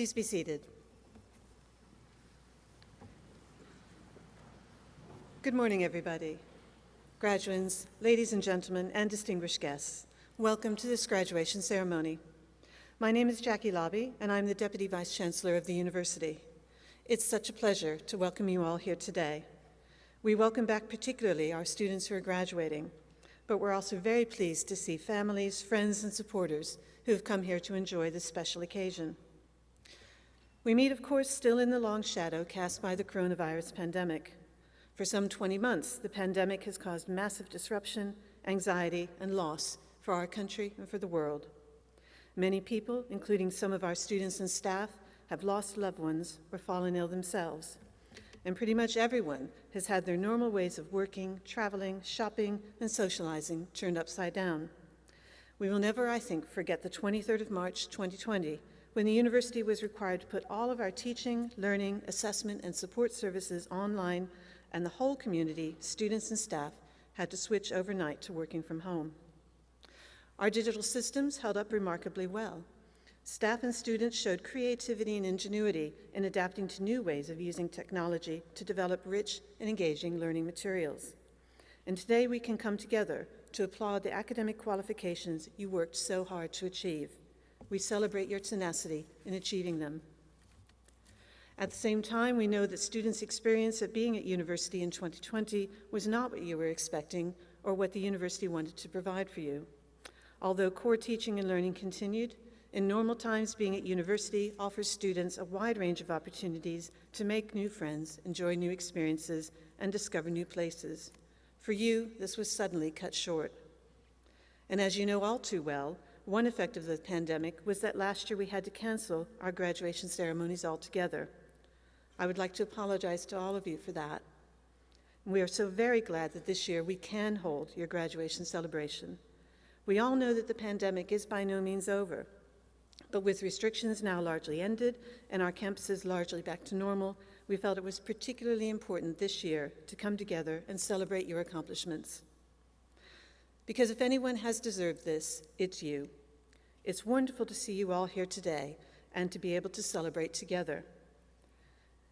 Please be seated. Good morning, everybody. Graduates, ladies and gentlemen, and distinguished guests, welcome to this graduation ceremony. My name is Jackie Lobby, and I'm the Deputy Vice Chancellor of the University. It's such a pleasure to welcome you all here today. We welcome back particularly our students who are graduating, but we're also very pleased to see families, friends, and supporters who have come here to enjoy this special occasion. We meet, of course, still in the long shadow cast by the coronavirus pandemic. For some 20 months, the pandemic has caused massive disruption, anxiety, and loss for our country and for the world. Many people, including some of our students and staff, have lost loved ones or fallen ill themselves. And pretty much everyone has had their normal ways of working, traveling, shopping, and socializing turned upside down. We will never, I think, forget the 23rd of March, 2020, when the university was required to put all of our teaching, learning, assessment, and support services online, and the whole community, students and staff, had to switch overnight to working from home. Our digital systems held up remarkably well. Staff and students showed creativity and ingenuity in adapting to new ways of using technology to develop rich and engaging learning materials. And today we can come together to applaud the academic qualifications you worked so hard to achieve. We celebrate your tenacity in achieving them. At the same time, we know that students' experience of being at university in 2020 was not what you were expecting or what the university wanted to provide for you. Although core teaching and learning continued, in normal times, being at university offers students a wide range of opportunities to make new friends, enjoy new experiences, and discover new places. For you, this was suddenly cut short. And as you know all too well, one effect of the pandemic was that last year we had to cancel our graduation ceremonies altogether. I would like to apologize to all of you for that. We are so very glad that this year we can hold your graduation celebration. We all know that the pandemic is by no means over, but with restrictions now largely ended and our campuses largely back to normal, we felt it was particularly important this year to come together and celebrate your accomplishments. Because if anyone has deserved this, it's you. It's wonderful to see you all here today and to be able to celebrate together.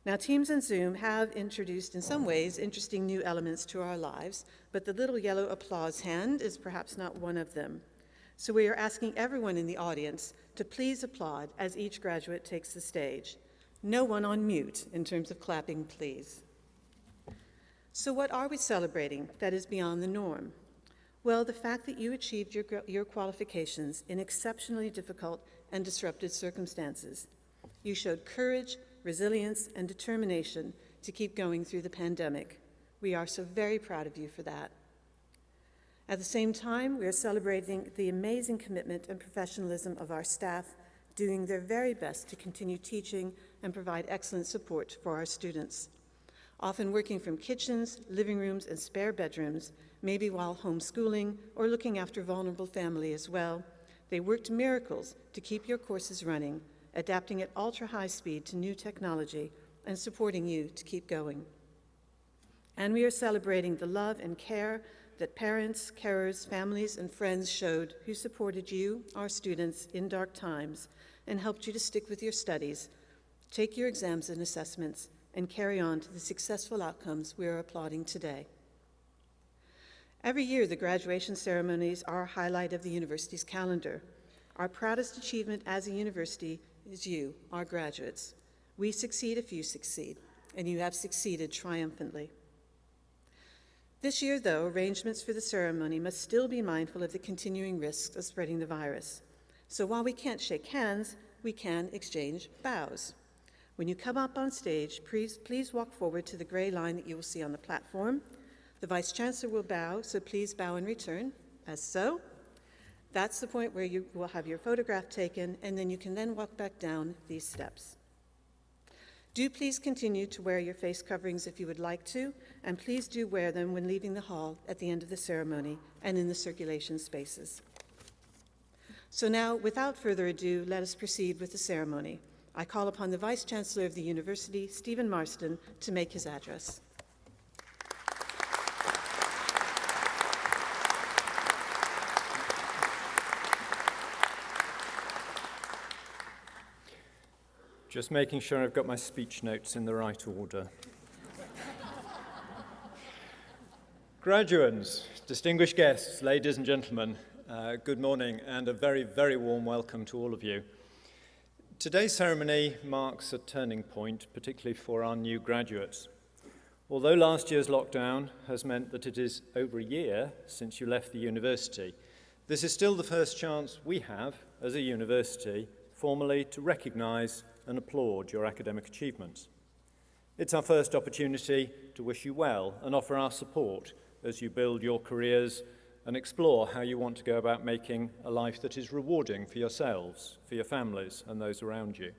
Now, Teams and Zoom have introduced, in some ways, interesting new elements to our lives, but the little yellow applause hand is perhaps not one of them. So we are asking everyone in the audience to please applaud as each graduate takes the stage. No one on mute in terms of clapping, please. So what are we celebrating that is beyond the norm? Well, the fact that you achieved your qualifications in exceptionally difficult and disrupted circumstances. You showed courage, resilience, and determination to keep going through the pandemic. We are so very proud of you for that. At the same time, we are celebrating the amazing commitment and professionalism of our staff, doing their very best to continue teaching and provide excellent support for our students. Often working from kitchens, living rooms, and spare bedrooms, maybe while homeschooling or looking after vulnerable family as well, they worked miracles to keep your courses running, adapting at ultra-high speed to new technology and supporting you to keep going. And we are celebrating the love and care that parents, carers, families, and friends showed who supported you, our students, in dark times and helped you to stick with your studies, take your exams and assessments, and carry on to the successful outcomes we are applauding today. Every year, the graduation ceremonies are a highlight of the university's calendar. Our proudest achievement as a university is you, our graduates. We succeed if you succeed, and you have succeeded triumphantly. This year, though, arrangements for the ceremony must still be mindful of the continuing risks of spreading the virus. So while we can't shake hands, we can exchange bows. When you come up on stage, please walk forward to the gray line that you will see on the platform. The Vice Chancellor will bow, so please bow in return, as so. That's the point where you will have your photograph taken, and then you can then walk back down these steps. Do please continue to wear your face coverings if you would like to, and please do wear them when leaving the hall at the end of the ceremony and in the circulation spaces. So now, without further ado, let us proceed with the ceremony. I call upon the Vice Chancellor of the University, Stephen Marston, to make his address. Just making sure I've got my speech notes in the right order. Graduates, distinguished guests, ladies and gentlemen, good morning and a very, very warm welcome to all of you. Today's ceremony marks a turning point, particularly for our new graduates. Although last year's lockdown has meant that it is over a year since you left the university, this is still the first chance we have, as a university, formally to recognise and applaud your academic achievements. It's our first opportunity to wish you well and offer our support as you build your careers and explore how you want to go about making a life that is rewarding for yourselves, for your families, and those around you.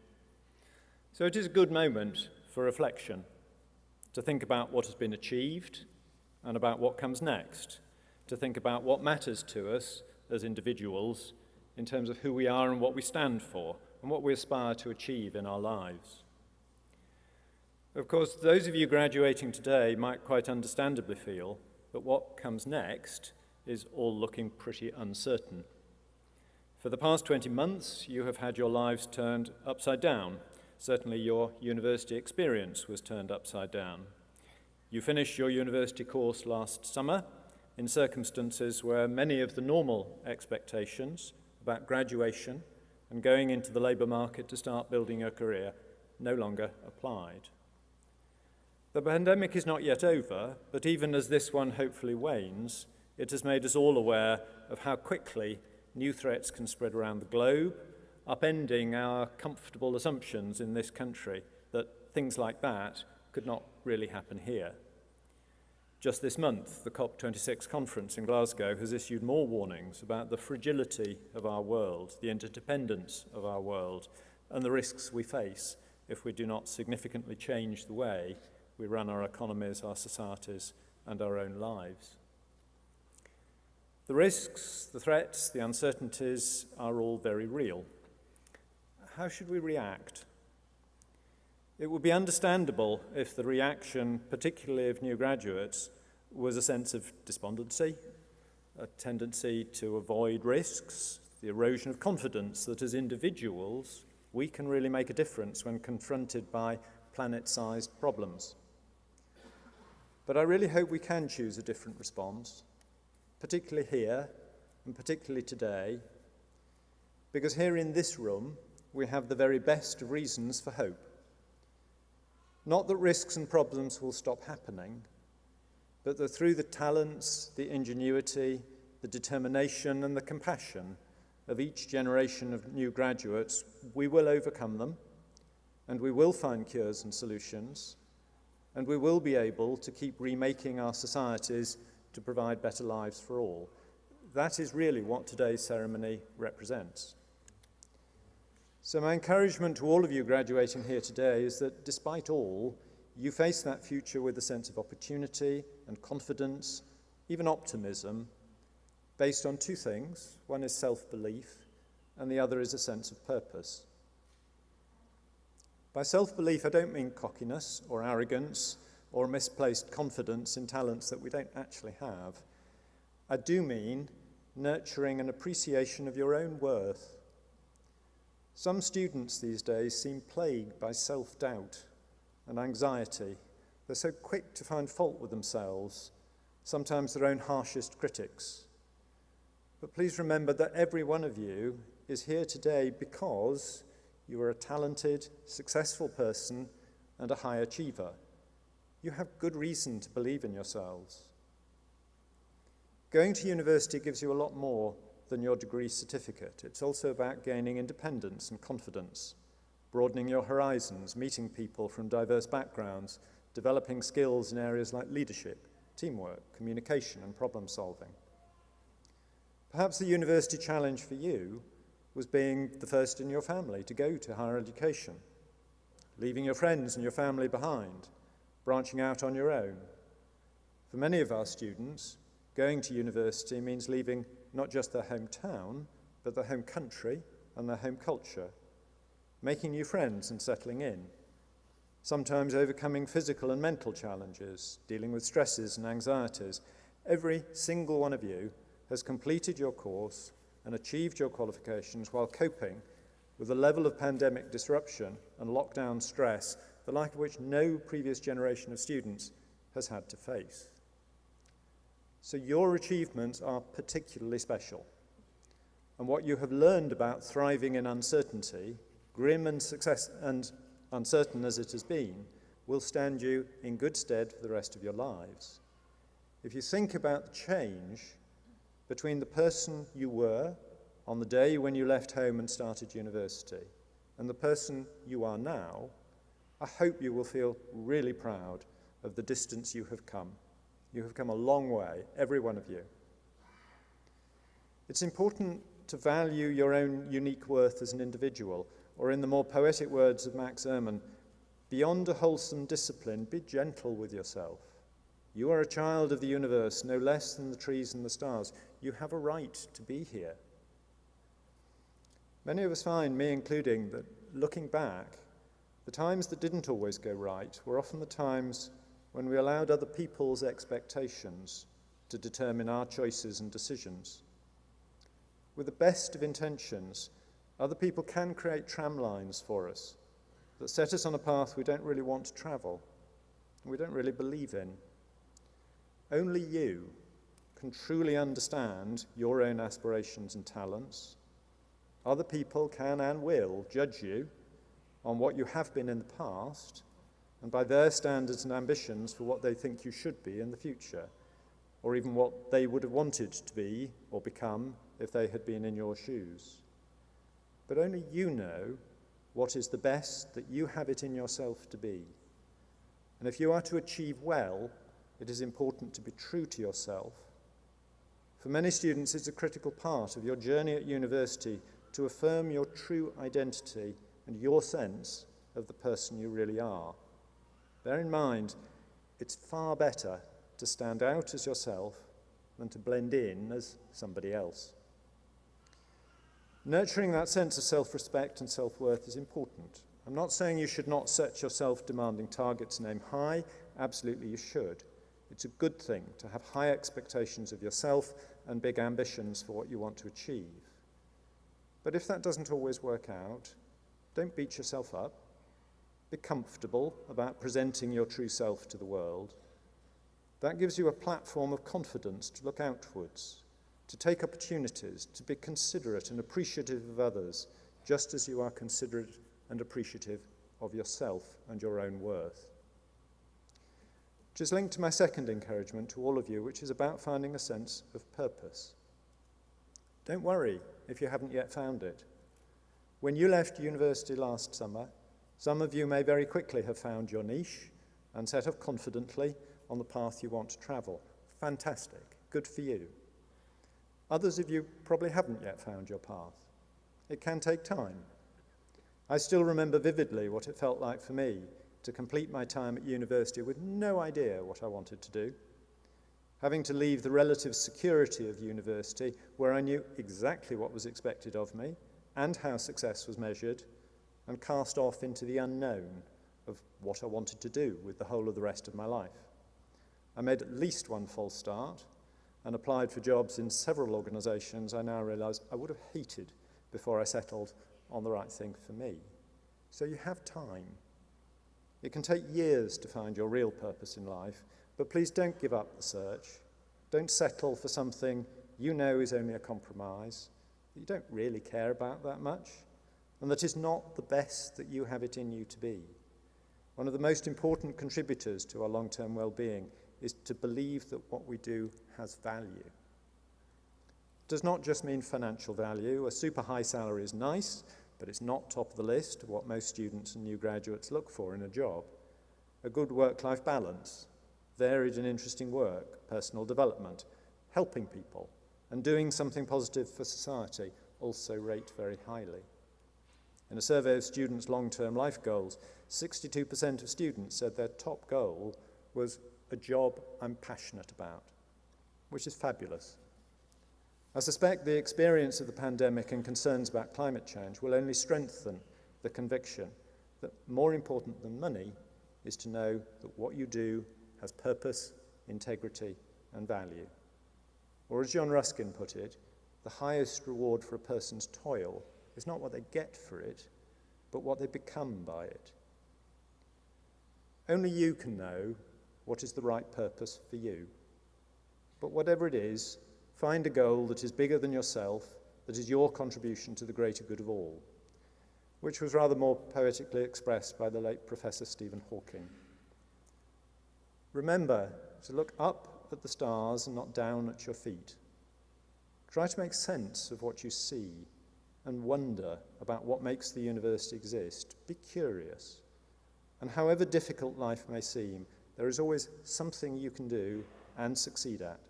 So it is a good moment for reflection, to think about what has been achieved and about what comes next, to think about what matters to us as individuals in terms of who we are and what we stand for and what we aspire to achieve in our lives. Of course, those of you graduating today might quite understandably feel that what comes next is all looking pretty uncertain. For the past 20 months, you have had your lives turned upside down. Certainly your university experience was turned upside down. You finished your university course last summer in circumstances where many of the normal expectations about graduation and going into the labour market to start building your career no longer applied. The pandemic is not yet over, but even as this one hopefully wanes, it has made us all aware of how quickly new threats can spread around the globe, upending our comfortable assumptions in this country that things like that could not really happen here. Just this month, the COP26 conference in Glasgow has issued more warnings about the fragility of our world, the interdependence of our world, and the risks we face if we do not significantly change the way we run our economies, our societies, and our own lives. The risks, the threats, the uncertainties are all very real. How should we react? It would be understandable if the reaction, particularly of new graduates, was a sense of despondency, a tendency to avoid risks, the erosion of confidence that as individuals we can really make a difference when confronted by planet-sized problems. But I really hope we can choose a different response, particularly here and particularly today, because here in this room we have the very best of reasons for hope. Not that risks and problems will stop happening, but that through the talents, the ingenuity, the determination and the compassion of each generation of new graduates, we will overcome them, and we will find cures and solutions, and we will be able to keep remaking our societies to provide better lives for all. That is really what today's ceremony represents. So my encouragement to all of you graduating here today is that despite all, you face that future with a sense of opportunity and confidence, even optimism, based on two things. One is self-belief, and the other is a sense of purpose. By self-belief, I don't mean cockiness or arrogance or misplaced confidence in talents that we don't actually have. I do mean nurturing an appreciation of your own worth. Some students these days seem plagued by self-doubt and anxiety. They're so quick to find fault with themselves, sometimes their own harshest critics. But please remember that every one of you is here today because you are a talented, successful person and a high achiever. You have good reason to believe in yourselves. Going to university gives you a lot more than your degree certificate. It's also about gaining independence and confidence, broadening your horizons, meeting people from diverse backgrounds, developing skills in areas like leadership, teamwork, communication, and problem solving. Perhaps the university challenge for you was being the first in your family to go to higher education, leaving your friends and your family behind, branching out on your own. For many of our students, going to university means leaving not just their hometown, but their home country and their home culture, making new friends and settling in, sometimes overcoming physical and mental challenges, dealing with stresses and anxieties. Every single one of you has completed your course and achieved your qualifications while coping with a level of pandemic disruption and lockdown stress, the like of which no previous generation of students has had to face. So your achievements are particularly special. And what you have learned about thriving in uncertainty, grim and uncertain as it has been, will stand you in good stead for the rest of your lives. If you think about the change between the person you were on the day when you left home and started university and the person you are now, I hope you will feel really proud of the distance you have come. You have come a long way, every one of you. It's important to value your own unique worth as an individual, or in the more poetic words of Max Ehrmann, beyond a wholesome discipline, be gentle with yourself. You are a child of the universe, no less than the trees and the stars. You have a right to be here. Many of us find, me including, that looking back, the times that didn't always go right were often the times when we allowed other people's expectations to determine our choices and decisions. With the best of intentions, other people can create tram lines for us that set us on a path we don't really want to travel, and we don't really believe in. Only you can truly understand your own aspirations and talents. Other people can and will judge you on what you have been in the past and by their standards and ambitions for what they think you should be in the future, or even what they would have wanted to be or become if they had been in your shoes. But only you know what is the best that you have it in yourself to be. And if you are to achieve well, it is important to be true to yourself. For many students, it's a critical part of your journey at university to affirm your true identity and your sense of the person you really are. Bear in mind, it's far better to stand out as yourself than to blend in as somebody else. Nurturing that sense of self-respect and self-worth is important. I'm not saying you should not set yourself demanding targets and aim high. Absolutely you should. It's a good thing to have high expectations of yourself and big ambitions for what you want to achieve. But if that doesn't always work out, don't beat yourself up. Be comfortable about presenting your true self to the world. That gives you a platform of confidence to look outwards, to take opportunities, to be considerate and appreciative of others, just as you are considerate and appreciative of yourself and your own worth. Which is linked to my second encouragement to all of you, which is about finding a sense of purpose. Don't worry if you haven't yet found it. When you left university last summer, some of you may very quickly have found your niche and set off confidently on the path you want to travel. Fantastic. Good for you. Others of you probably haven't yet found your path. It can take time. I still remember vividly what it felt like for me to complete my time at university with no idea what I wanted to do, having to leave the relative security of university where I knew exactly what was expected of me and how success was measured, and cast off into the unknown of what I wanted to do with the whole of the rest of my life. I made at least one false start and applied for jobs in several organisations I now realise I would have hated before I settled on the right thing for me. So you have time. It can take years to find your real purpose in life, but please don't give up the search. Don't settle for something you know is only a compromise, that you don't really care about that much, and that is not the best that you have it in you to be. One of the most important contributors to our long-term well-being is to believe that what we do has value. It does not just mean financial value. A super high salary is nice, but it's not top of the list of what most students and new graduates look for in a job. A good work-life balance, varied and interesting work, personal development, helping people, and doing something positive for society also rate very highly. In a survey of students' long-term life goals, 62% of students said their top goal was a job I'm passionate about, which is fabulous. I suspect the experience of the pandemic and concerns about climate change will only strengthen the conviction that more important than money is to know that what you do has purpose, integrity, and value. Or as John Ruskin put it, the highest reward for a person's toil is not what they get for it, but what they become by it. Only you can know what is the right purpose for you. But whatever it is, find a goal that is bigger than yourself, that is your contribution to the greater good of all, which was rather more poetically expressed by the late Professor Stephen Hawking. Remember to look up at the stars and not down at your feet. Try to make sense of what you see and wonder about what makes the universe exist. Be curious. And however difficult life may seem, there is always something you can do and succeed at.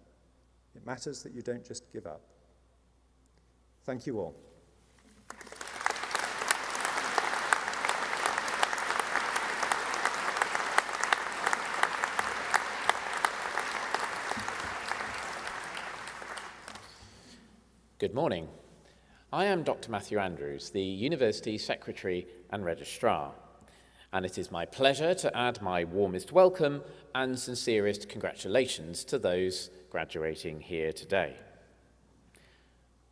It matters that you don't just give up. Thank you all. Good morning. I am Dr. Matthew Andrews, the University Secretary and Registrar, and it is my pleasure to add my warmest welcome and sincerest congratulations to those graduating here today.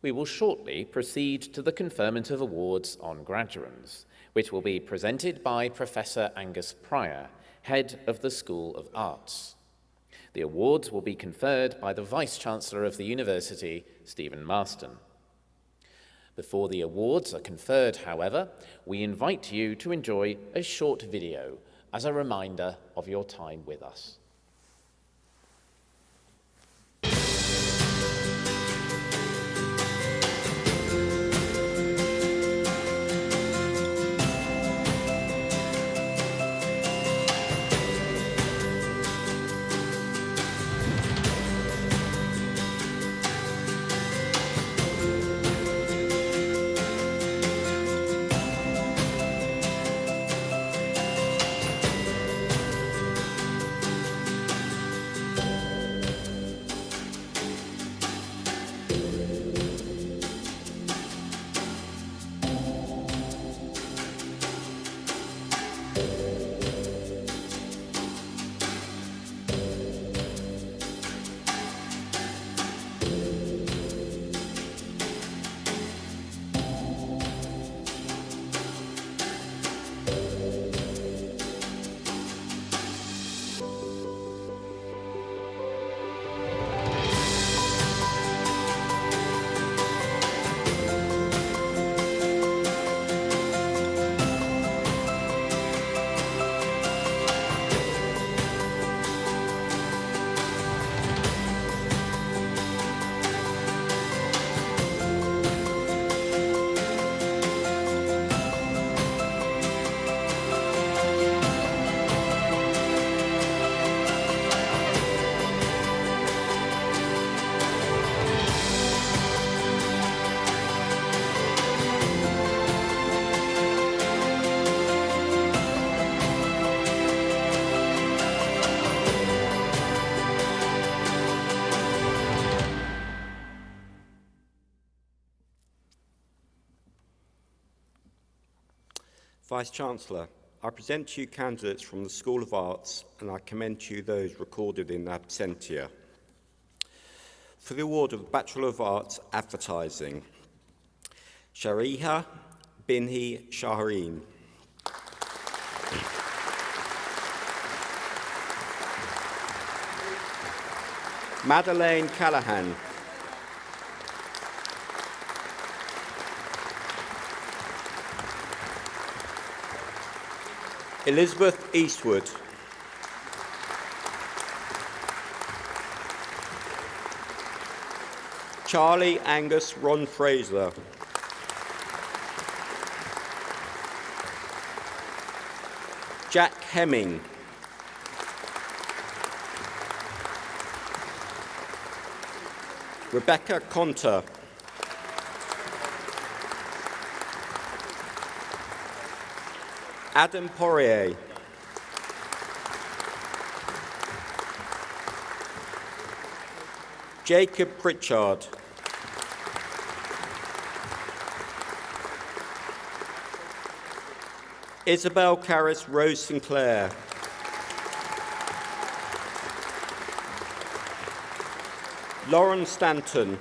We will shortly proceed to the conferment of awards on graduands, which will be presented by Professor Angus Pryor, Head of the School of Arts. The awards will be conferred by the Vice-Chancellor of the University, Stephen Marston. Before the awards are conferred, however, we invite you to enjoy a short video as a reminder of your time with us. Vice-Chancellor, I present to you candidates from the School of Arts and I commend to you those recorded in absentia. For the award of Bachelor of Arts Advertising, Shariha Binhi Shaheen. Madeleine Callahan. Elizabeth Eastwood. Charlie Angus Ron Fraser. Jack Hemming. Rebecca Conter. Adam Poirier. Jacob Pritchard. Isabel Caris Rose Sinclair. Lauren Stanton.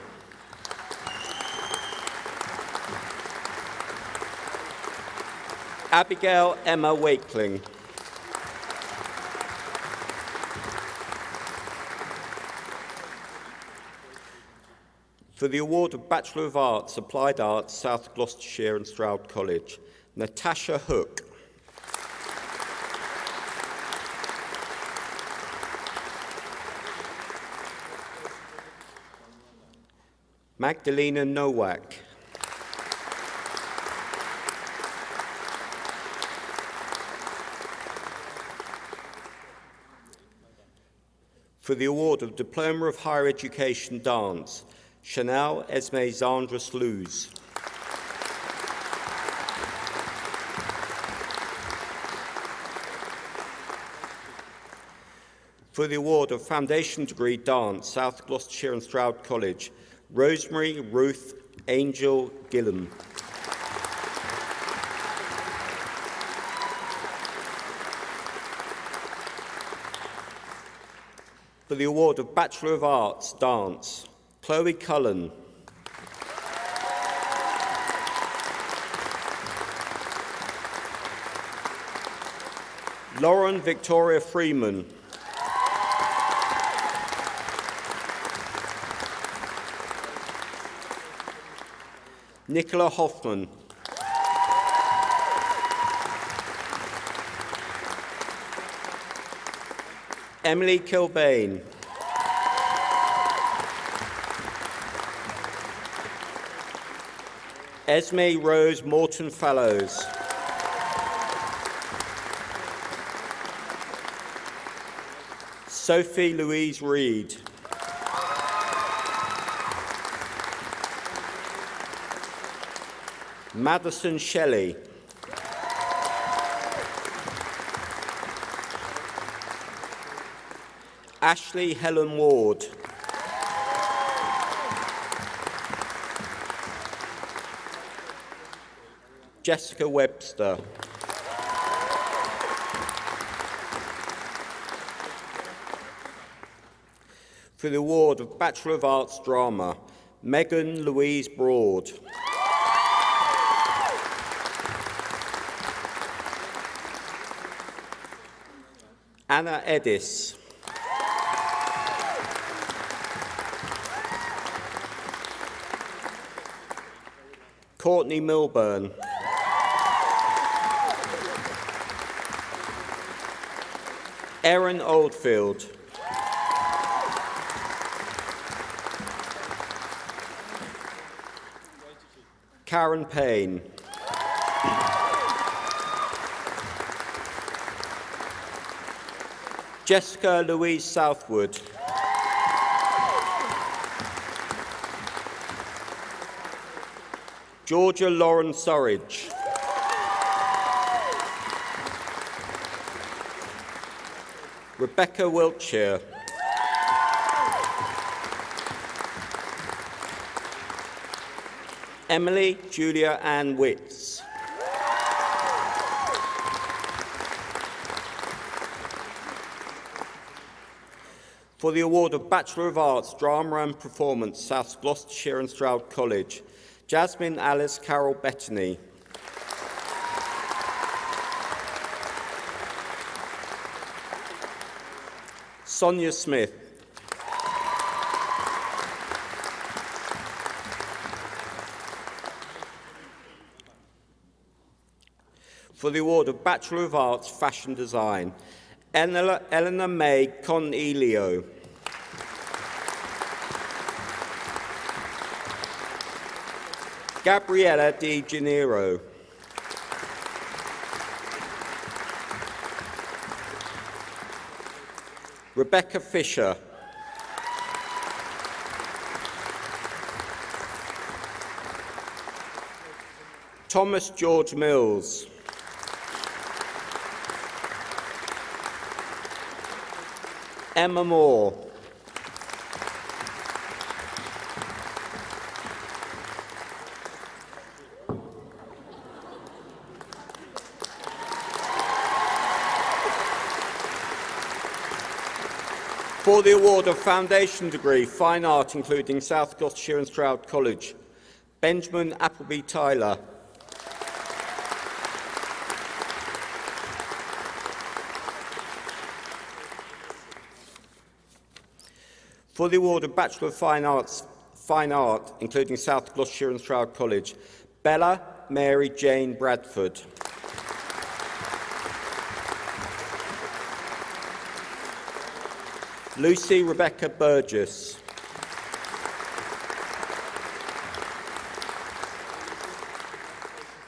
Abigail Emma Wakeling. For the award of Bachelor of Arts, Applied Arts, South Gloucestershire and Stroud College, Natasha Hook. Magdalena Nowak. For the award of Diploma of Higher Education Dance, Chanel Esme Zandras Luz. For the award of Foundation Degree Dance, South Gloucestershire and Stroud College, Rosemary Ruth Angel Gillam. For the award of Bachelor of Arts Dance, Chloe Cullen. Lauren Victoria Freeman. Nicola Hoffman. Emily Kilbane. Esme Rose Morton Fallows. Sophie Louise Reed. Madison Shelley. Ashley Helen Ward. Jessica Webster. For the award of Bachelor of Arts Drama, Megan Louise Broad. Anna Edis. Courtney Milburn. Erin Oldfield. Karen Payne. Jessica Louise Southwood. Georgia Lauren Surridge. Rebecca Wiltshire. Emily Julia Ann Witts. For the award of Bachelor of Arts, Drama and Performance, South Gloucestershire and Stroud College, Jasmine Alice Carol Bettany. Sonia Smith. For the award of Bachelor of Arts, Fashion Design, Eleanor May Conelio. Gabriella Di Janeiro. Rebecca Fisher. Thomas George Mills. Emma Moore. For the award of Foundation Degree, Fine Art, including South Gloucestershire and Stroud College, Benjamin Appleby Tyler. For the award of Bachelor of Fine Art, including South Gloucestershire and Stroud College, Bella Mary Jane Bradford. Lucy Rebecca Burgess.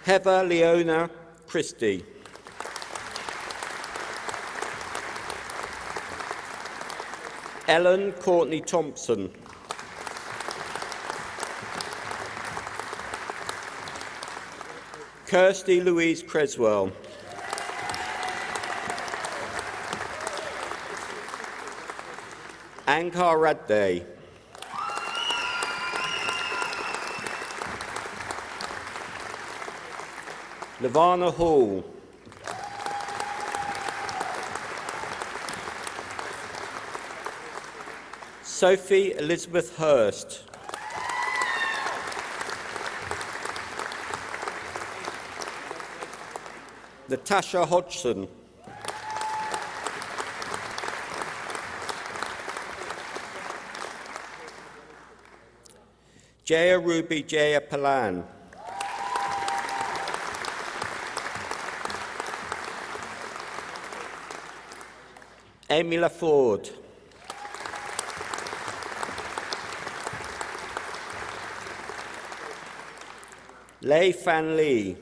Heather Leona Christie. Ellen Courtney Thompson. Kirsty Louise Creswell. Ankar Radday. Lavana Hall. Sophie Elizabeth Hurst. Natasha Hodgson. Jaya Ruby Jaya Palan. Amy LaFord. Lei Fan Lee.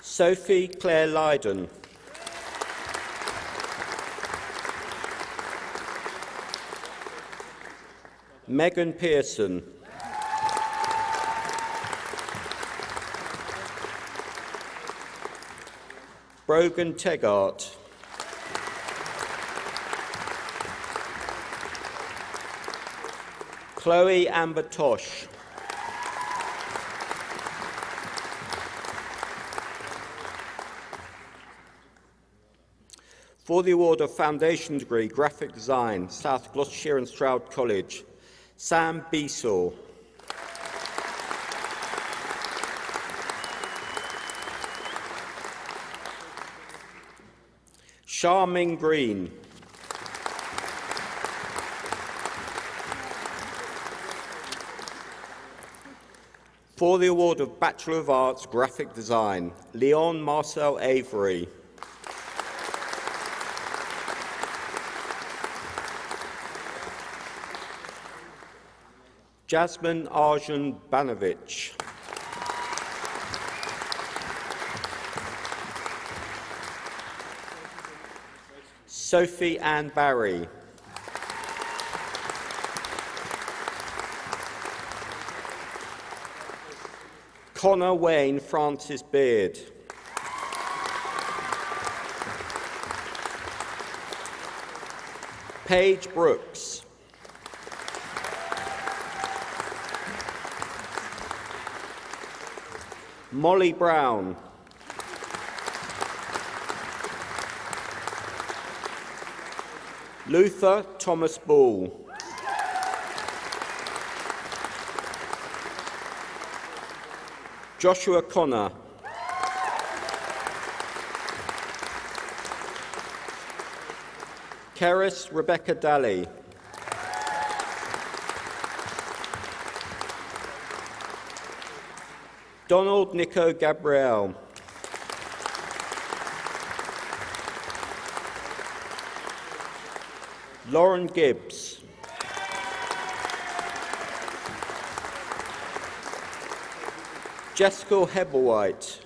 Sophie Claire Lydon. Megan Pearson. Brogan Tegart. Chloe Amber Tosh. For the award of Foundation Degree, Graphic Design, South Gloucestershire and Stroud College, Sam Beesaw. Charming Green. For the award of Bachelor of Arts, Graphic Design, Leon Marcel Avery. Jasmine Arjun Banovich. Sophie Ann Barry. Connor Wayne Francis Beard. Paige Brooks. Molly Brown. Luther Thomas Ball. Joshua Connor. Keris Rebecca Daly. Donald Nico Gabriel. Lauren Gibbs. Jessica Hebblewhite.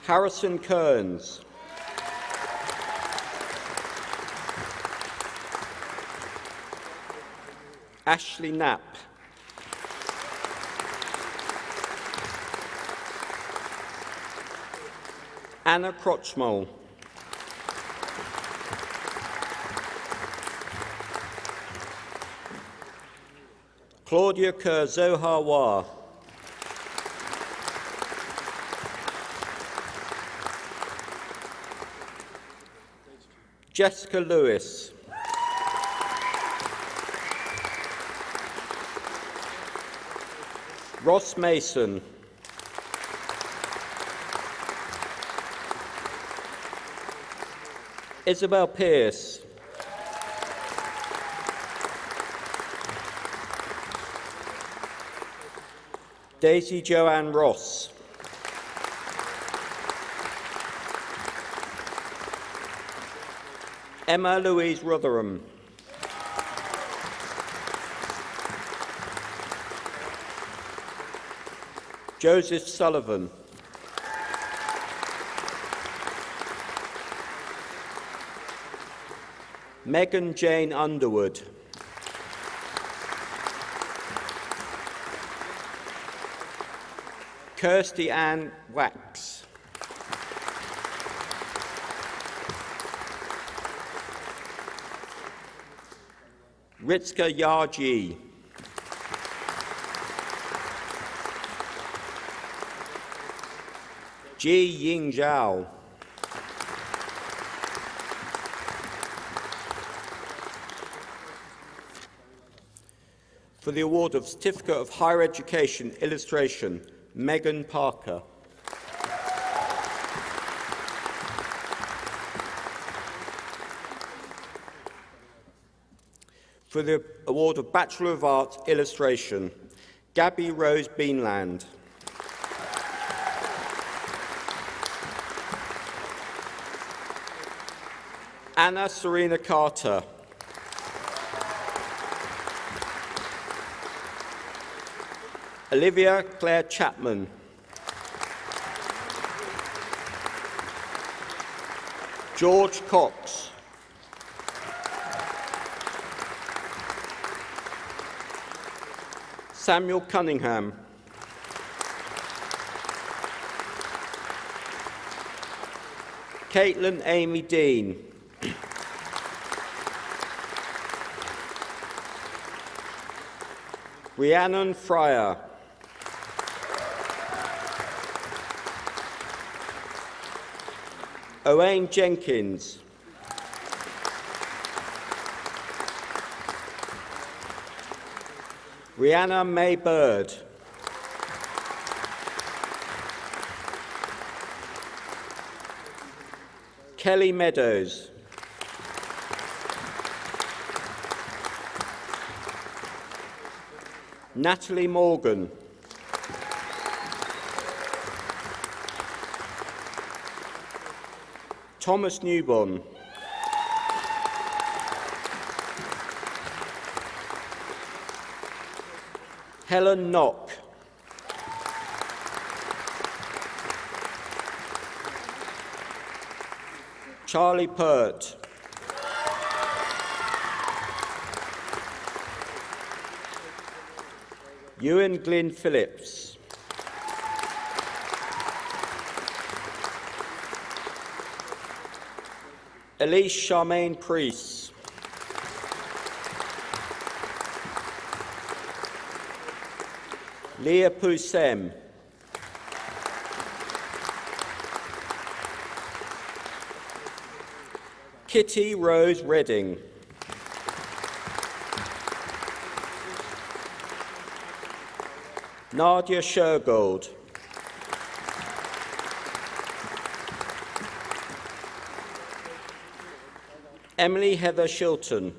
Harrison Kearns. Ashley Knapp. Anna Crotchmole. Claudia Kerr Zohar. Jessica Lewis. Ross Mason. Isabel Pearce. Daisy Joanne Ross. Emma Louise Rotherham. Joseph Sullivan. Megan Jane Underwood. Kirsty Ann Wax. Ritska Yarji. Ji Ying Zhao. For the award of Certificate of Higher Education Illustration, Megan Parker. For the award of Bachelor of Arts Illustration, Gabby Rose Beanland. Anna Serena Carter. Olivia Claire Chapman. George Cox. Samuel Cunningham. Caitlin Amy Dean. Rhiannon Fryer. Owain Jenkins. Rihanna May Bird. Kelly Meadows. Natalie Morgan. Thomas Newborn. Helen Knock. Charlie Pert. Ewan Glyn Phillips. Elise Charmaine Priest. Leah Poussem. Kitty Rose Redding. Nadia Shergold. Emily Heather Shilton.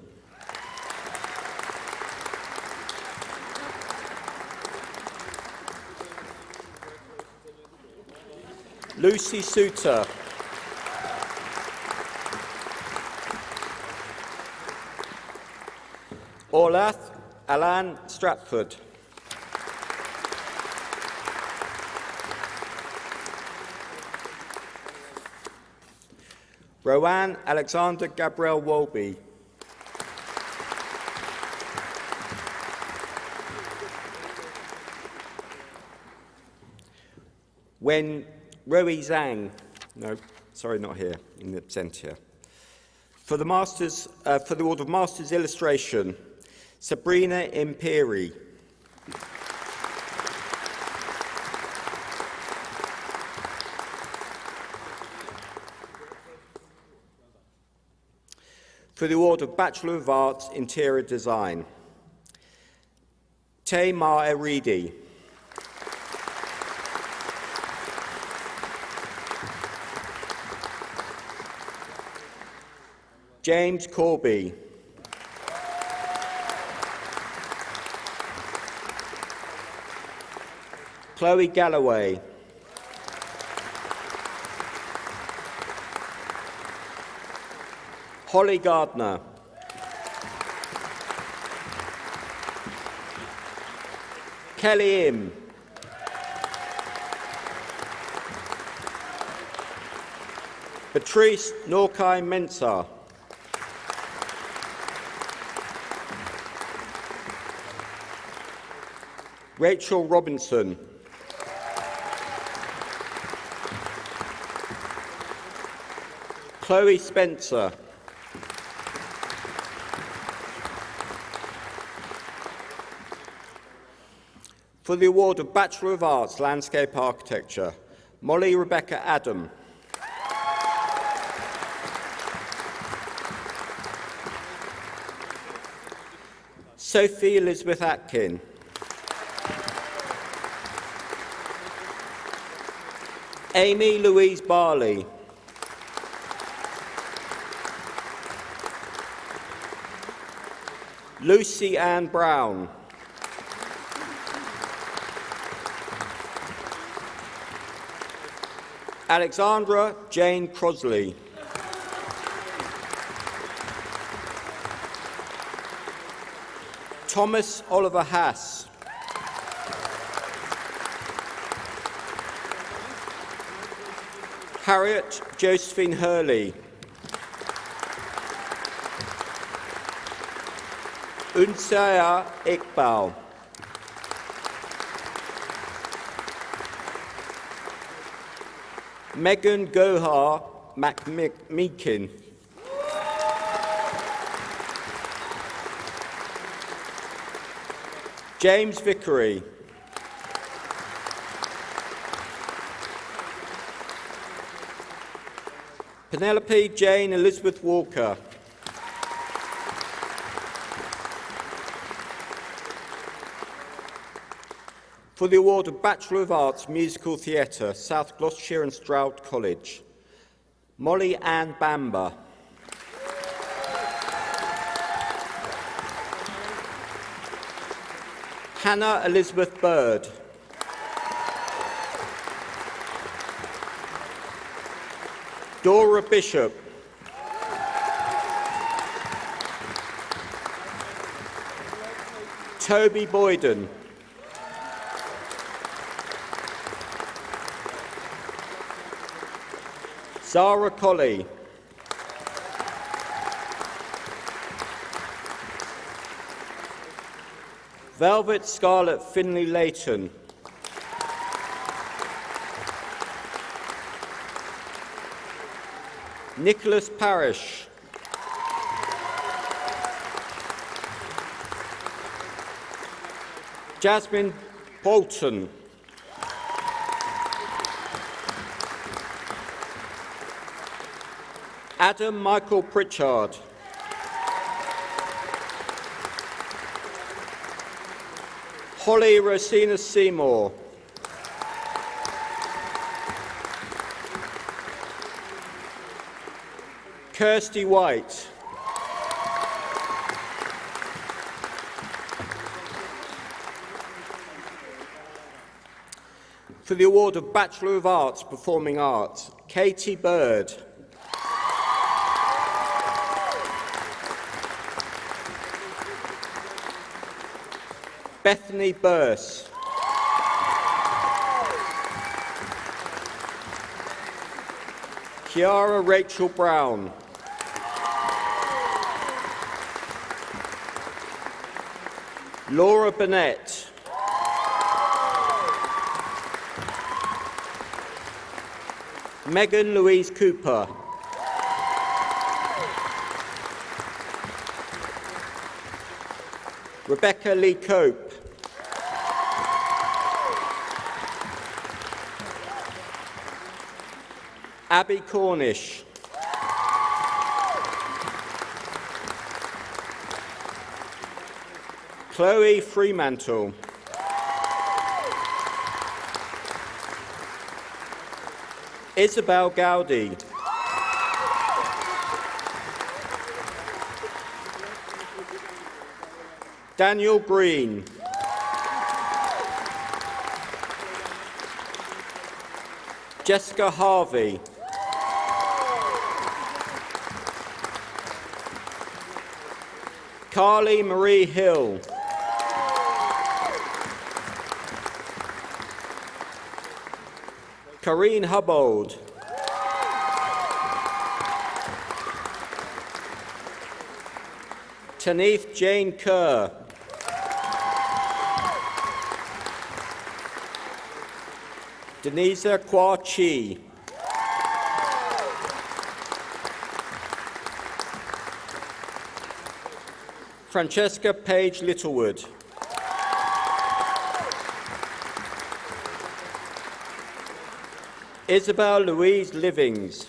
Lucy Suter. Olath Alan Stratford. Rowan Alexander Gabriel Wolby. When Roe Zhang, no, sorry, not here, in the absentia. For the Masters, for the award of Masters Illustration, Sabrina Imperi. For the award of Bachelor of Arts Interior Design, Tay Ma Eridi. James Corby. Chloe Galloway. Holly Gardner. Kelly Im. Patrice Norkai Mensah. Rachel Robinson. Chloe Spencer. For the award of Bachelor of Arts, Landscape Architecture, Molly Rebecca Adam. Sophie Elizabeth Atkin. Amy Louise Barley. Lucy Ann Brown. Alexandra Jane Crosley. Thomas Oliver Hass. Harriet Josephine Hurley. Unsaya Iqbal. Megan Gohar McMeekin. James Vickery. Penelope Jane Elizabeth Walker. For the award of Bachelor of Arts, Musical Theatre, South Gloucestershire and Stroud College, Molly Ann Bamber. Hannah Elizabeth Bird. Dora Bishop. Toby Boyden. Zara Colley. Velvet Scarlett Finley Layton. Nicholas Parish. Jasmine Bolton. Adam Michael Pritchard. Holly Rosina Seymour. Kirsty White. For the award of Bachelor of Arts, Performing Arts, Katie Bird. Bethany Burse. Kiara Rachel Brown. Laura Burnett. Megan Louise Cooper. Rebecca Lee Cope. Abby Cornish. Chloe Fremantle. Isabel Gowdy. Daniel Green. Jessica Harvey. Carly Marie Hill. Karine Hubbold. Taneeth Jane Kerr. Denisa Kwa Chi. Francesca Page Littlewood. Isabel Louise Livings.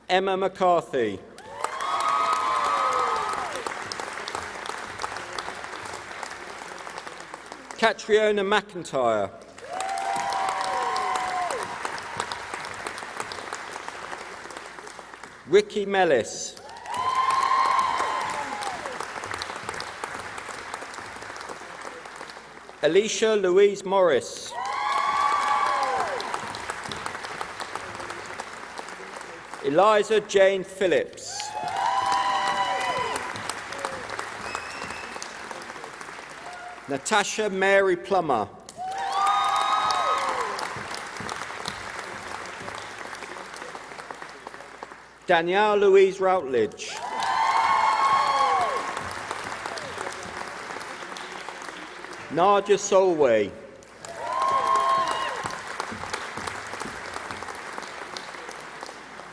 Emma McCarthy. Catriona McIntyre. Ricky Mellis. Alicia Louise Morris. Eliza Jane Phillips. Natasha Mary Plummer. Danielle Louise Routledge. Nadia Solway.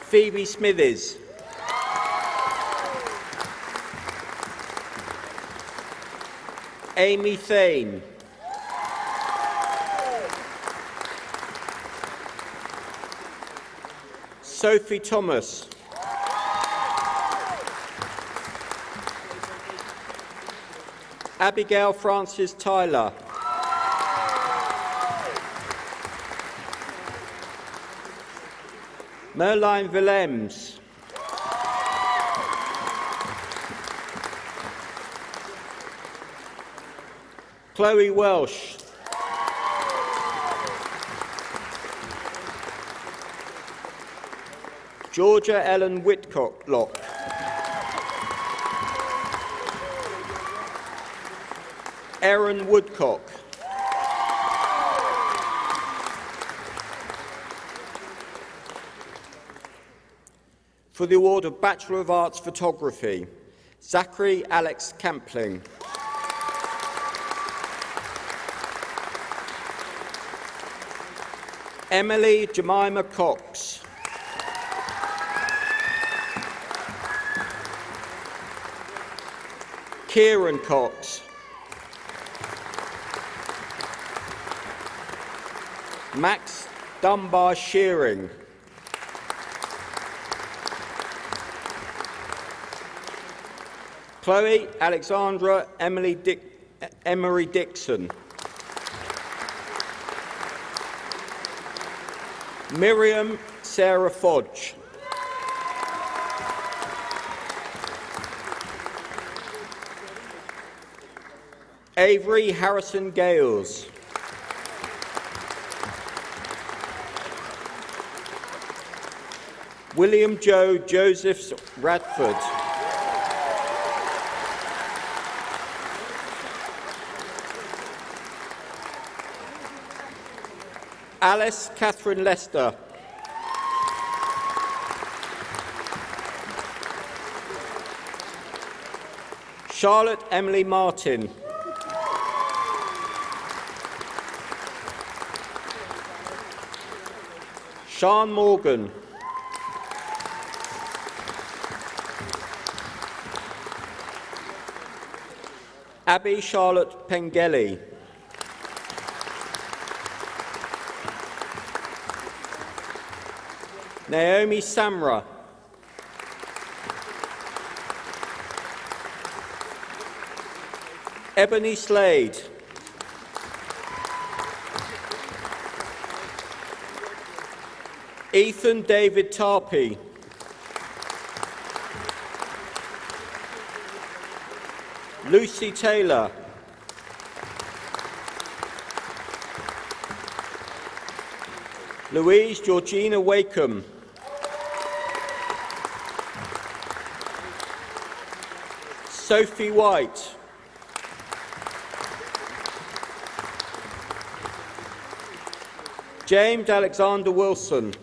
Phoebe Smithers. Amy Thane. Sophie Thomas. Abigail Francis Tyler. Merline Willems. Chloe Welsh. Georgia Ellen Whitlock. Erin Woodcock. For the award of Bachelor of Arts Photography, Zachary Alex Campling. Emily Jemima Cox. Kieran Cox. Max Dunbar Shearing. Chloe Alexandra Emery Dixon. Miriam Sarah Fodge. Avery Harrison Gales. William Joe Josephs Radford. Alice Catherine Lester. Charlotte Emily Martin. Sean Morgan. Abby Charlotte Pengelly. Naomi Samra. Ebony Slade. Ethan David Tarpey. Lucy Taylor. Louise Georgina Wakeham. Sophie White. James Alexander Wilson.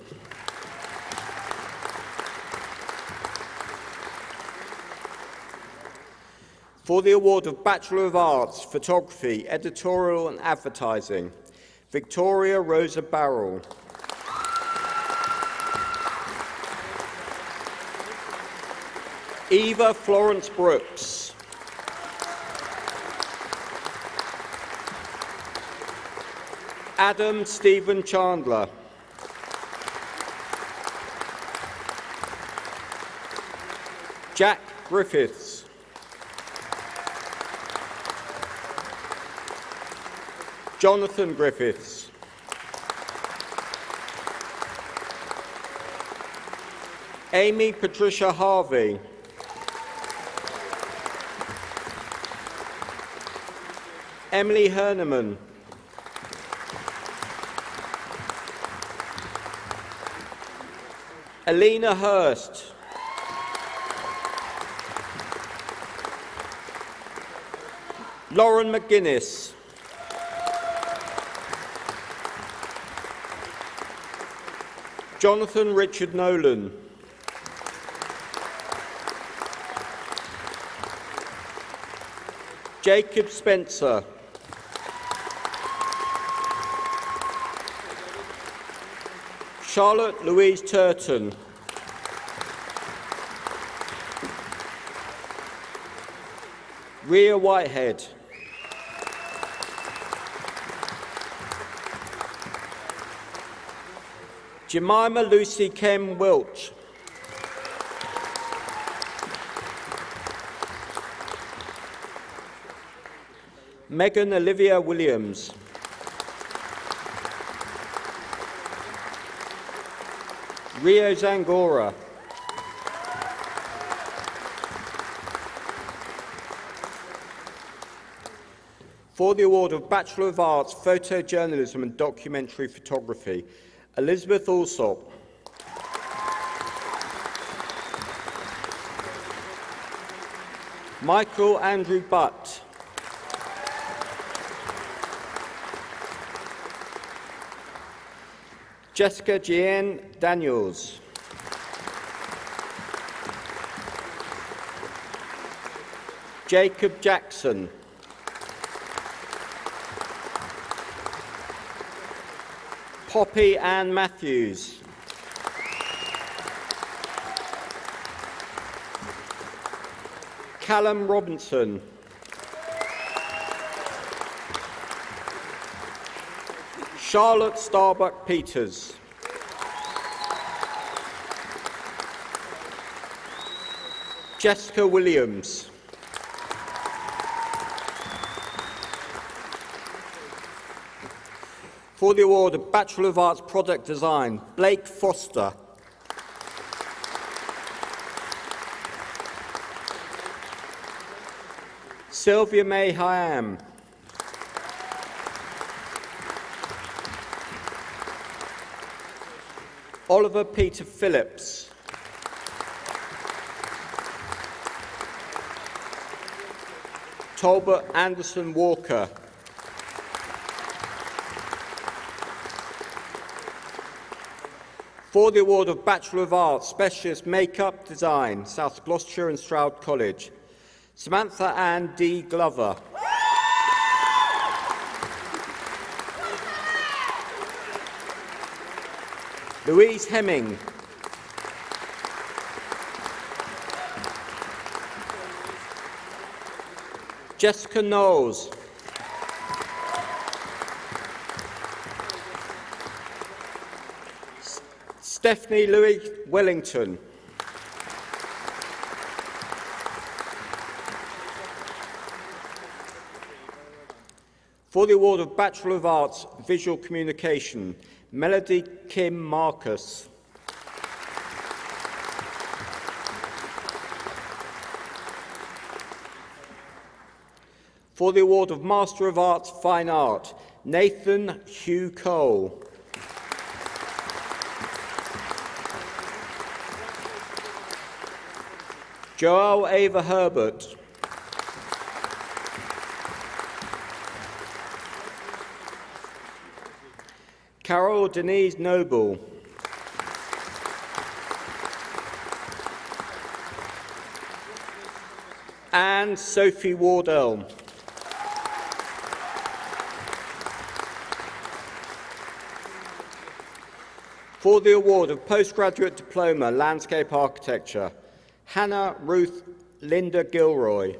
For the award of Bachelor of Arts, Photography, Editorial and Advertising, Victoria Rosa Barrell. Eva Florence Brooks. Adam Stephen Chandler. Jack Griffiths. Jonathan Griffiths. Amy Patricia Harvey. Emily Herneman. Alina Hurst. Lauren McGuinness. Jonathan Richard Nolan. Jacob Spencer. Charlotte Louise Turton. Rhea Whitehead. Jemima Lucy Kem Welch. Megan Olivia Williams. Rio Zangora. For the award of Bachelor of Arts, Photojournalism and Documentary Photography, Elizabeth Alsop. Michael Andrew Butt. Jessica Jeanne Daniels. Jacob Jackson. Poppy Ann Matthews. Callum Robinson. Charlotte Starbuck Peters. Jessica Williams. For the award of Bachelor of Arts Product Design, Blake Foster. Sylvia May Hyam. Oliver Peter Phillips. Talbot Anderson Walker. For the award of Bachelor of Arts, Specialist Makeup Design, South Gloucestershire and Stroud College, Samantha Ann D. Glover. Louise Hemming. Jessica Knowles. Stephanie Louis Wellington. For the award of Bachelor of Arts, Visual Communication, Melody Kim Marcus. For the award of Master of Arts, Fine Art, Nathan Hugh Cole. Joel Ava Herbert. Carol Denise Noble. And Sophie Wardell. For the award of Postgraduate Diploma, Landscape Architecture, Hannah Ruth Linda Gilroy.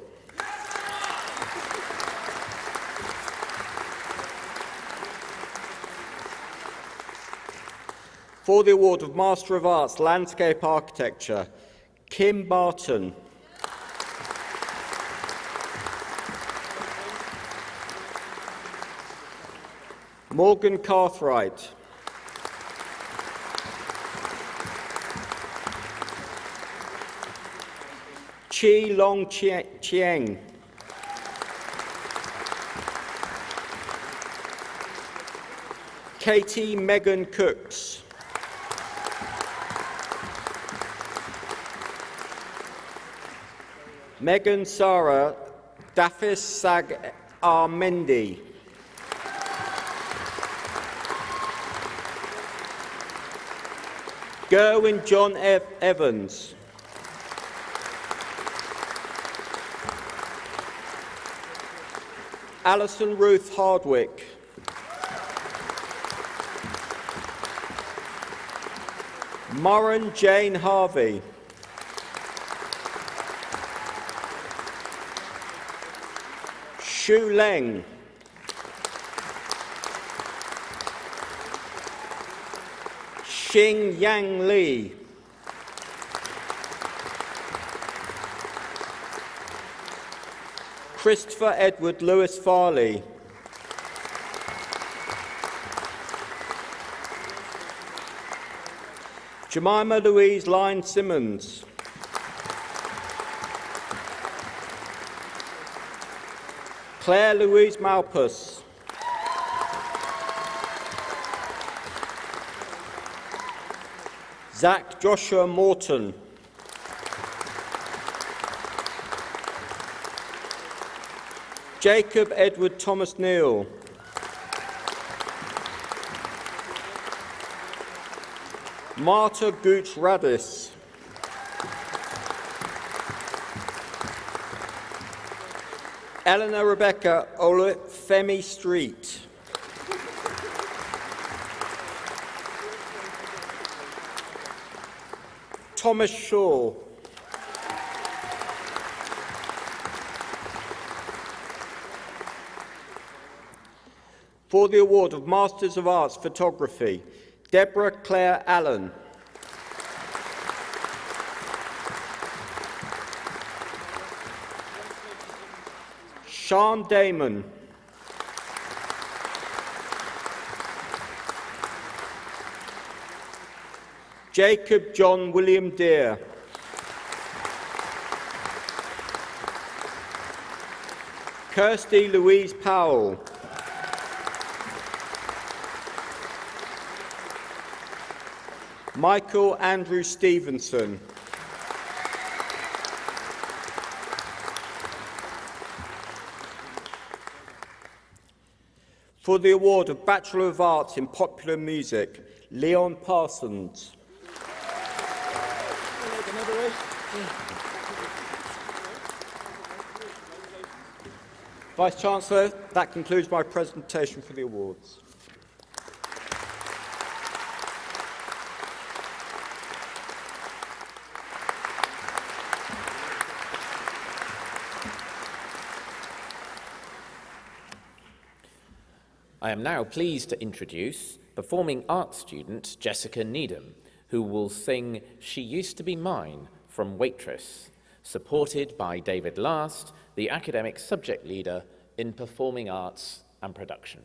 For the award of Master of Arts, Landscape Architecture, Kim Barton. Morgan Cartwright. Chi Long Chieng. Katie Megan Cooks. Megan Sarah Daffis Sag Armendi. Gerwin John Evans. Alison Ruth Hardwick. Murren Jane Harvey. Shu Leng. Xing Yang Li. Christopher Edward Lewis Farley. Jemima Louise Lyne Simmons. Claire Louise Malpas. Zach Joshua Morton. Jacob Edward Thomas Neal. Marta Gooch Radis. Eleanor Rebecca Olufemi Street. Thomas Shaw. For the award of Masters of Arts Photography, Deborah Claire Allen. Sean Damon. Jacob John William Deere. Kirsty Louise Powell. Michael Andrew Stevenson. For the award of Bachelor of Arts in Popular Music, Leon Parsons. Vice-Chancellor, that concludes my presentation for the awards. I am now pleased to introduce performing arts student Jessica Needham, who will sing She Used to Be Mine from Waitress, supported by David Last, the academic subject leader in performing arts and production.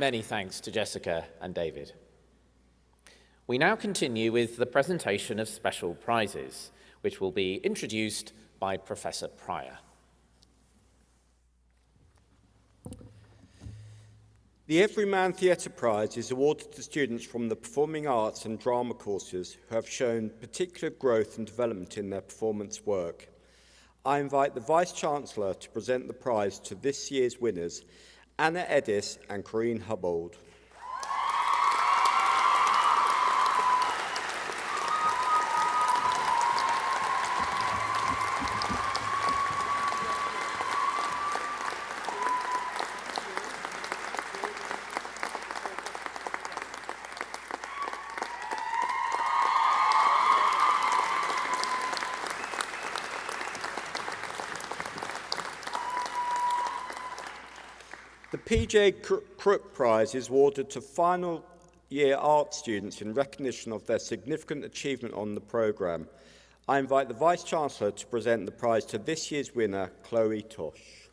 Many thanks to Jessica and David. We now continue with the presentation of special prizes, which will be introduced by Professor Pryor. The Everyman Theatre Prize is awarded to students from the performing arts and drama courses who have shown particular growth and development in their performance work. I invite the Vice-Chancellor to present the prize to this year's winners, Anna Edis and Corinne Hubbold. The PJ Crook Prize is awarded to final year art students in recognition of their significant achievement on the programme. I invite the Vice-Chancellor to present the prize to this year's winner, Chloe Tosh.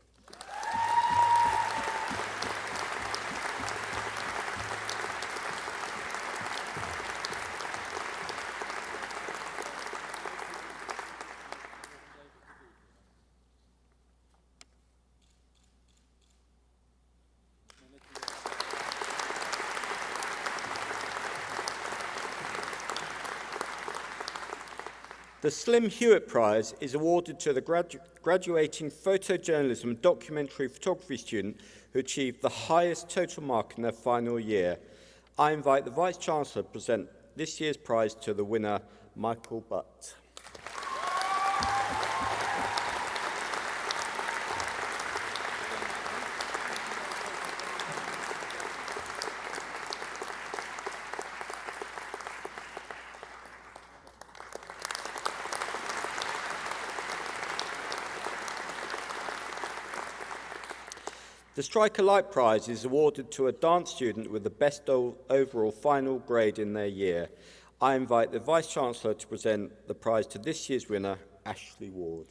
The Slim Hewitt Prize is awarded to the graduating photojournalism and documentary photography student who achieved the highest total mark in their final year. I invite the Vice-Chancellor to present this year's prize to the winner, Michael Butt. The Striker Light Prize is awarded to a dance student with the best overall final grade in their year. I invite the Vice-Chancellor to present the prize to this year's winner, Ashley Ward.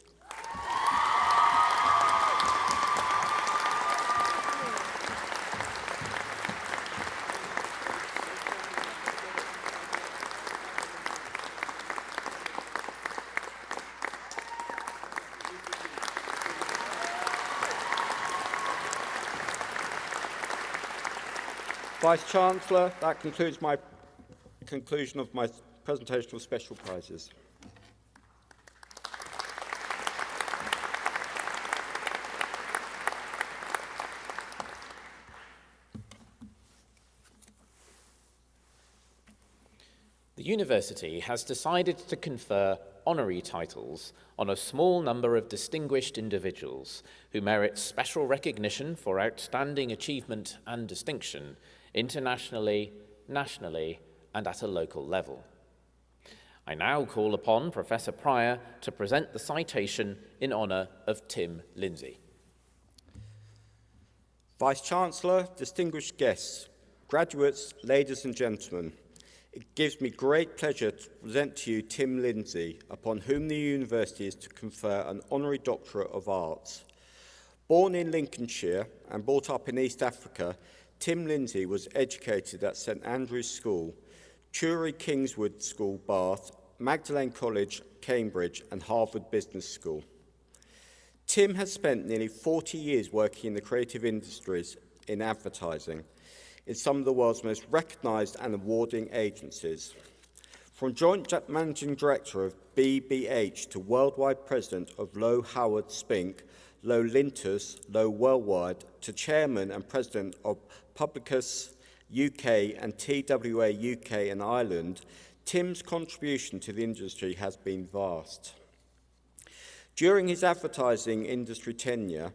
Vice-Chancellor, that concludes my conclusion of my presentation of special prizes. The university has decided to confer honorary titles on a small number of distinguished individuals who merit special recognition for outstanding achievement and distinction internationally, nationally, and at a local level. I now call upon Professor Pryor to present the citation in honour of Tim Lindsay. Vice-Chancellor, distinguished guests, graduates, ladies and gentlemen, it gives me great pleasure to present to you Tim Lindsay, upon whom the university is to confer an honorary Doctorate of Arts. Born in Lincolnshire and brought up in East Africa, Tim Lindsay was educated at St Andrew's School, Chury Kingswood School, Bath, Magdalene College, Cambridge, and Harvard Business School. Tim has spent nearly 40 years working in the creative industries in advertising in some of the world's most recognised and awarding agencies. From Joint Managing Director of BBH to Worldwide President of Lowe Howard Spink, Lowe Linters, Lowe Worldwide, to Chairman and President of Publicis UK and TWA UK and Ireland, Tim's contribution to the industry has been vast. During his advertising industry tenure,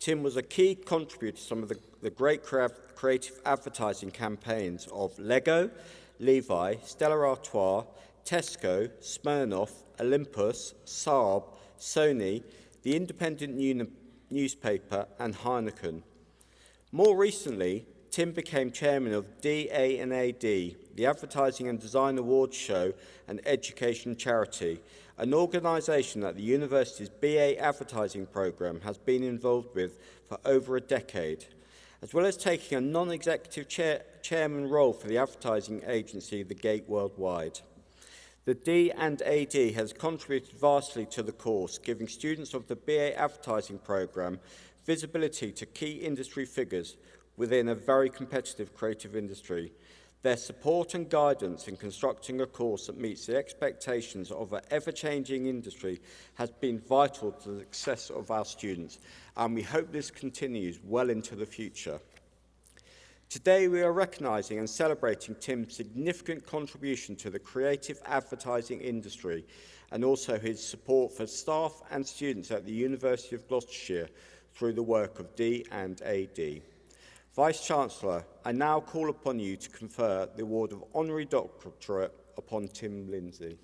Tim was a key contributor to some of the great creative advertising campaigns of Lego, Levi, Stella Artois, Tesco, Smirnoff, Olympus, Saab, Sony, the Independent newspaper, and Heineken. More recently, Tim became chairman of DA&AD, the Advertising and Design Awards Show and Education Charity, an organisation that the university's BA advertising programme has been involved with for over a decade. as well as taking a non-executive chairman role for the advertising agency The Gate Worldwide. The D&AD has contributed vastly to the course, giving students of the BA Advertising programme visibility to key industry figures within a very competitive creative industry. Their support and guidance in constructing a course that meets the expectations of an ever-changing industry has been vital to the success of our students, and we hope this continues well into the future. Today we are recognising and celebrating Tim's significant contribution to the creative advertising industry and also his support for staff and students at the University of Gloucestershire through the work of D&AD. Vice-Chancellor, I now call upon you to confer the award of Honorary Doctorate upon Tim Lindsay.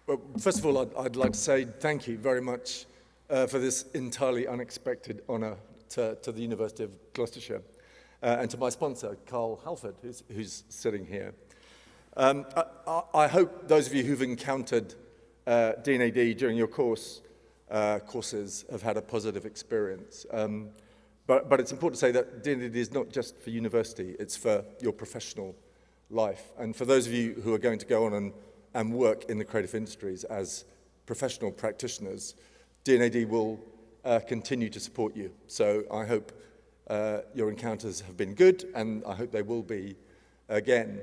Well, first of all, I'd like to say thank you very much for this entirely unexpected honour to the University of Gloucestershire and to my sponsor, Carl Halford, who's sitting here. I hope those of you who've encountered D&AD during your courses have had a positive experience. But it's important to say that D&AD is not just for university, it's for your professional life. And for those of you who are going to go on and work in the creative industries as professional practitioners, D&AD will continue to support you. So I hope your encounters have been good, and I hope they will be again.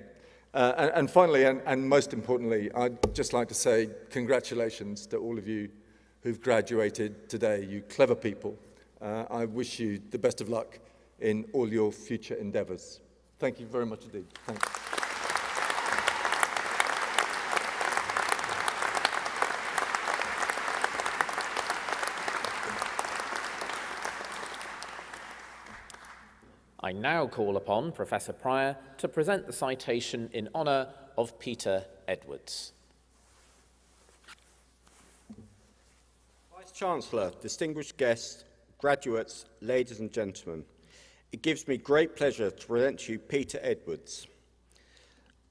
And finally, and most importantly, I'd just like to say congratulations to all of you who've graduated today, you clever people. I wish you the best of luck in all your future endeavours. Thank you very much indeed. Thanks. I now call upon Professor Pryor to present the citation in honour of Peter Edwards. Vice-Chancellor, distinguished guests, graduates, ladies and gentlemen, it gives me great pleasure to present to you Peter Edwards,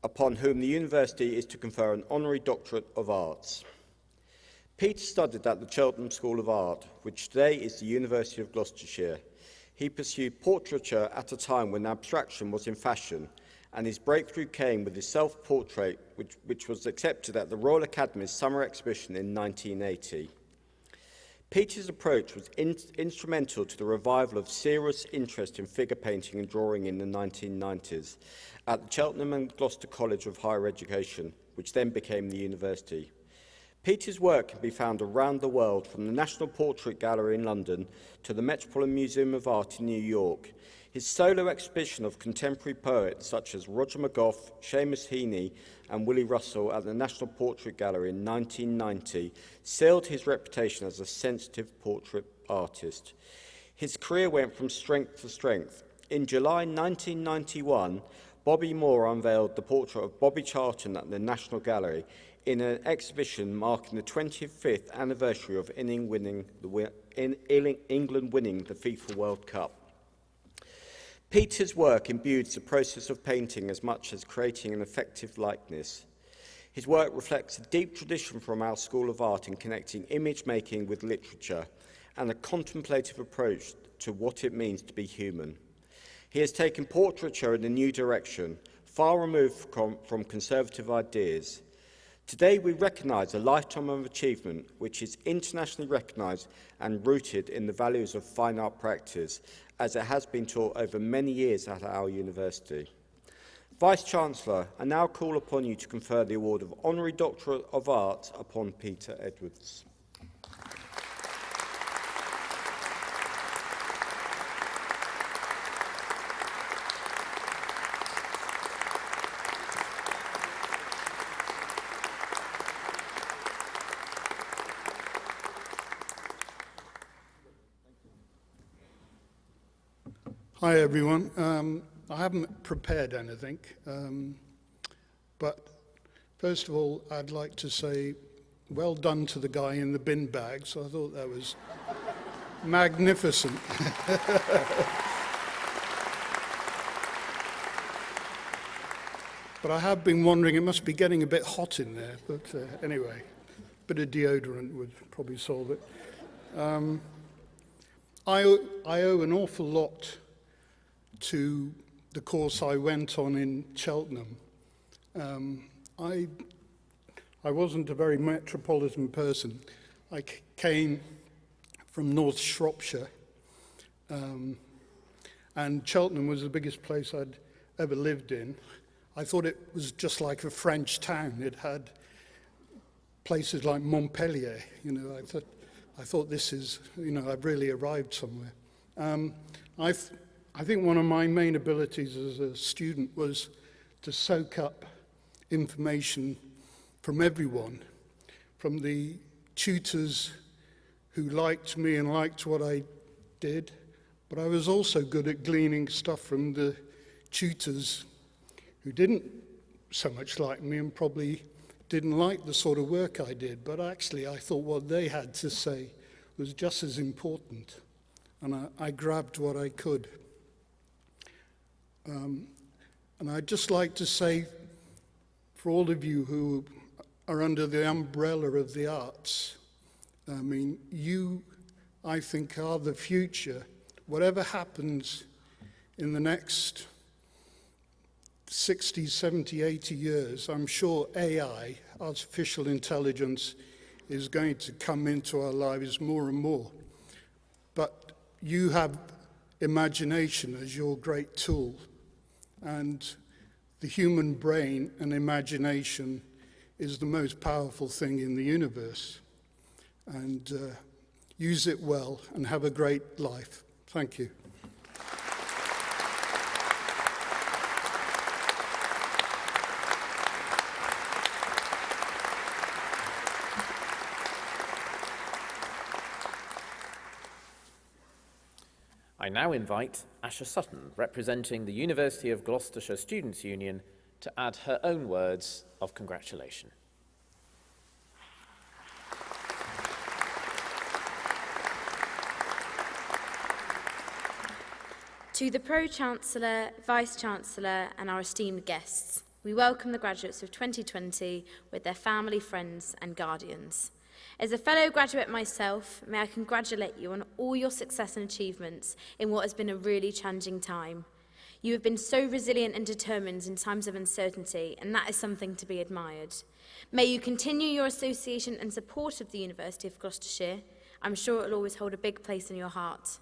upon whom the University is to confer an Honorary Doctorate of Arts. Peter studied at the Cheltenham School of Art, which today is the University of Gloucestershire. He pursued portraiture at a time when abstraction was in fashion, and his breakthrough came with his self-portrait, which was accepted at the Royal Academy's summer exhibition in 1980. Peter's approach was instrumental to the revival of serious interest in figure painting and drawing in the 1990s at the Cheltenham and Gloucester College of Higher Education, which then became the university. Peter's work can be found around the world, from the National Portrait Gallery in London to the Metropolitan Museum of Art in New York. His solo exhibition of contemporary poets such as Roger McGough, Seamus Heaney and Willie Russell at the National Portrait Gallery in 1990 sealed his reputation as a sensitive portrait artist. His career went from strength to strength. In July 1991, Bobby Moore unveiled the portrait of Bobby Charlton at the National Gallery in an exhibition marking the 25th anniversary of England winning the FIFA World Cup. Peter's work imbues the process of painting as much as creating an effective likeness. His work reflects a deep tradition from our School of Art in connecting image making with literature and a contemplative approach to what it means to be human. He has taken portraiture in a new direction, far removed from conservative ideas. Today we recognise a lifetime of achievement which is internationally recognised and rooted in the values of fine art practice, as it has been taught over many years at our university. Vice-Chancellor, I now call upon you to confer the award of Honorary Doctorate of Arts upon Peter Edwards. Hi everyone. I haven't prepared anything, but first of all I'd like to say well done to the guy in the bin bag, so I thought that was magnificent. But I have been wondering, it must be getting a bit hot in there, but anyway, a bit of deodorant would probably solve it. I owe an awful lot to the course I went on in Cheltenham. I wasn't a very metropolitan person. I came from North Shropshire, and Cheltenham was the biggest place I'd ever lived in. I thought it was just like a French town. It had places like Montpellier. You know, I thought this is, you know, I've really arrived somewhere. I think one of my main abilities as a student was to soak up information from everyone, from the tutors who liked me and liked what I did, but I was also good at gleaning stuff from the tutors who didn't so much like me and probably didn't like the sort of work I did, but actually I thought what they had to say was just as important, and I grabbed what I could. And I'd just like to say, for all of you who are under the umbrella of the arts, I mean, you, I think, are the future. Whatever happens in the next 60, 70, 80 years, I'm sure AI, artificial intelligence, is going to come into our lives more and more. But you have imagination as your great tool, and the human brain and imagination is the most powerful thing in the universe. And use it well and have a great life. Thank you. I now invite Asha Sutton, representing the University of Gloucestershire Students' Union, to add her own words of congratulation. To the Pro-Chancellor, Vice-Chancellor and our esteemed guests, we welcome the graduates of 2020 with their family, friends and guardians. As a fellow graduate myself, may I congratulate you on all your success and achievements in what has been a really challenging time. You have been so resilient and determined in times of uncertainty, and that is something to be admired. May you continue your association and support of the University of Gloucestershire. I'm sure it will always hold a big place in your heart.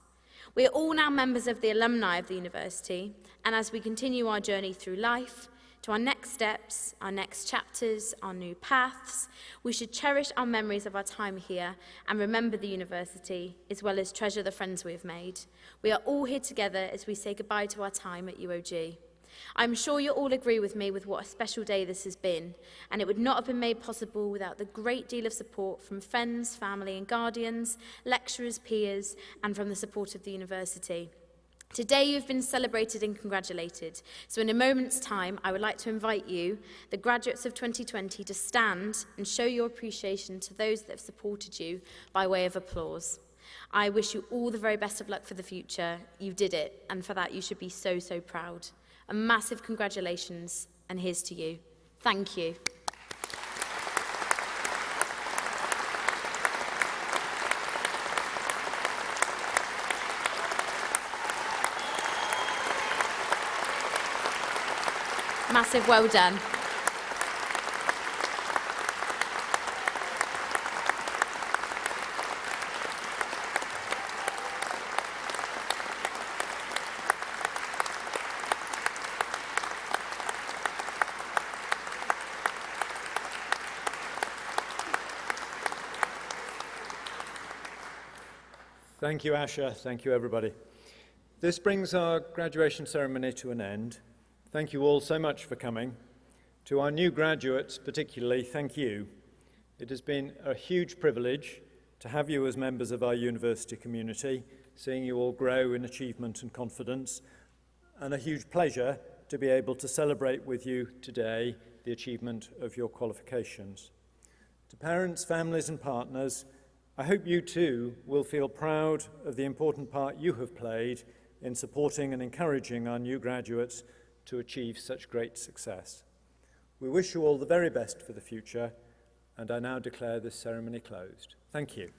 We are all now members of the alumni of the university, and as we continue our journey through life, to our next steps, our next chapters, our new paths, we should cherish our memories of our time here and remember the university, as well as treasure the friends we have made. We are all here together as we say goodbye to our time at UOG. I'm sure you'll all agree with me with what a special day this has been, and it would not have been made possible without the great deal of support from friends, family and guardians, lecturers, peers, and from the support of the university. Today you've been celebrated and congratulated, so in a moment's time I would like to invite you, the graduates of 2020, to stand and show your appreciation to those that have supported you by way of applause. I wish you all the very best of luck for the future. You did it, and for that you should be so, so proud. A massive congratulations, and here's to you. Thank you. Massive well done. Thank you, Asha. Thank you, everybody. This brings our graduation ceremony to an end. Thank you all so much for coming. To our new graduates particularly, thank you. It has been a huge privilege to have you as members of our university community, seeing you all grow in achievement and confidence, and a huge pleasure to be able to celebrate with you today the achievement of your qualifications. To parents, families and partners, I hope you too will feel proud of the important part you have played in supporting and encouraging our new graduates to achieve such great success. We wish you all the very best for the future, and I now declare this ceremony closed. Thank you.